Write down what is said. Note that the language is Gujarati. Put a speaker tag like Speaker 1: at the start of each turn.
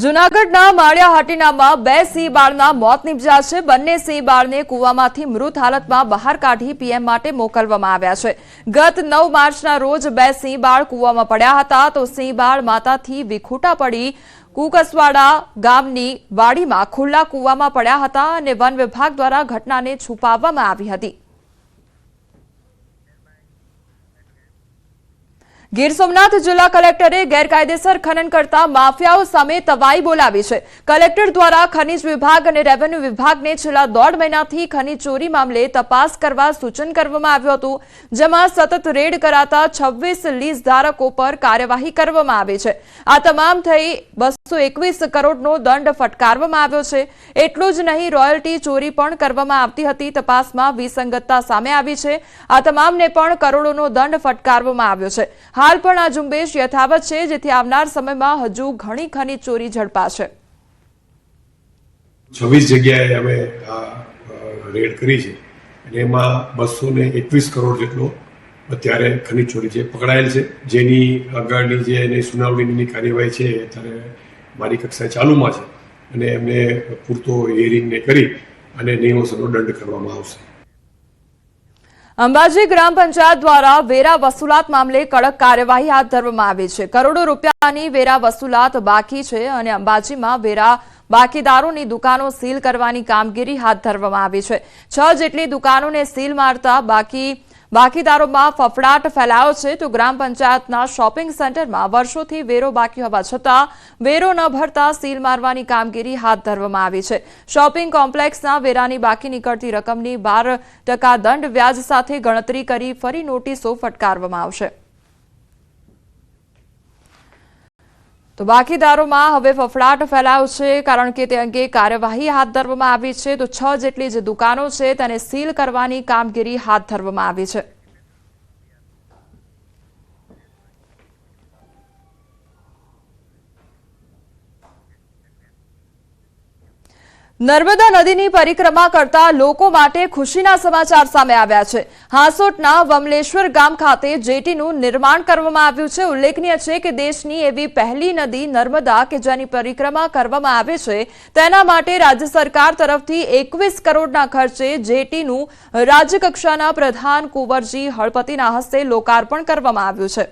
Speaker 1: જૂનાગઢના માળિયાહાટીનામાં બે સિંહ બાળના મોત નિપજ્યા છે। બંને સિંહ બાળને કૂવામાંથી મૃત હાલતમાં બહાર કાઢી પીએમ માટે મોકલવામાં આવ્યા છે। ગત 9 માર્ચના રોજ બે સિંહ બાળ કૂવામાં પડ્યા હતા તો સિંહ બાળ માતાથી વિખૂટા પડી કુકસવાડા ગામની વાડીમાં ખુલ્લા કૂવામાં પડ્યા હતા અને વન વિભાગ દ્વારા ઘટનાને છુપાવવામાં આવી હતી। ગીર સોમનાથ જિલ્લા કલેક્ટરે ગેરકાયદેસર ખનન કરતા માફિયાઓ સામે તવાઈ બોલાવી છે। કલેક્ટર દ્વારા ખનીજ વિભાગ અને રેવન્યુ વિભાગને છેલ્લા 1.5 મહિનાથી ખનીજ ચોરી મામલે તપાસ કરવા સૂચન કરવામાં આવ્યું હતું, જેમાં સતત રેડ કરાતા 26 લીઝ ધારકો પર કાર્યવાહી કરવામાં આવી છે। આ તમામ થઈ 221 કરોડનો દંડ ફટકારવામાં આવ્યો છે। એટલું જ નહીં, રોયલ્ટી ચોરી પણ કરવામાં આવતી હતી। તપાસમાં વિસંગતતા સામે આવી છે। આ તમામને પણ કરોડોનો દંડ ફટકારવામાં આવ્યો છે। हाल पण आ झुंबेश यथावत छे, जेथी आवनार समयमां हजू घणी खनिज चोरी झड़पाशे।
Speaker 2: 26 जग्याए अमे रेड करी छे अने एमां 221 करोड़ जेटलो अत्यारे खनिज चोरी छे पकड़ायेल छे, जेनी આગળની જે એની સુનાવણીની કાર્યવાહી છે અત્યારે મારી કક્ષાએ ચાલુમાં છે અને એમને પૂરતો હિયરિંગને કરી અને નિયમોસરનો દંડ કરવામાં આવશે।
Speaker 1: અંબાજી ગ્રામ પંચાયત દ્વારા વેરા વસૂલાત મામલે કડક કાર્યવાહી હાથ ધરવામાં આવી છે। કરોડો રૂપિયાની વેરા વસૂલાત બાકી છે અને અંબાજીમાં વેરા બાકીદારોની દુકાનો સીલ કરવાની કામગીરી હાથ ધરવામાં આવી છે। 6 જેટલી દુકાનોને સીલ મારતા બાકીદારોમાં ફફડાટ ફેલાયો છે તો ગ્રામ પંચાયતના શોપિંગ સેન્ટરમાં વર્ષોથી વેરો બાકી હોવા છતાં વેરો ન ભરતા સીલ મારવાની કામગીરી હાથ ધરવામાં આવી છે। શોપિંગ કોમ્પ્લેક્સના વેરાની બાકી નીકળતી રકમની 12% દંડ વ્યાજ સાથે ગણતરી કરી ફરી નોટિસો ફટકારવામાં આવશે। તો બાકીદારોમાં હવે ફફડાટ ફેલાયો છે, કારણ કે તે અંગે કાર્યવાહી હાથ ધરવામાં આવી છે। તો 6 જેટલી જે દુકાનો છે તેને સીલ કરવાની કામગીરી હાથ ધરવામાં આવી છે। નર્મદા નદીની પરિક્રમા કરતા લોકો માટે ખુશીના સમાચાર સામે આવ્યા છે। હાંસોટના વમલેશ્વર ગામ ખાતે જેટીનું નિર્માણ કરવામાં આવ્યું છે। ઉલ્લેખનીય છે કે દેશની એવી પહેલી નદી નર્મદા કે જેની પરિક્રમા કરવામાં આવે છે તેના માટે રાજ્ય સરકાર તરફથી 21 કરોડના ખર્ચે જેટીનું રાજ્યકક્ષાના પ્રધાન કુંવરજી હળપતિના હસ્તે લોકાર્પણ કરવામાં આવ્યું છે।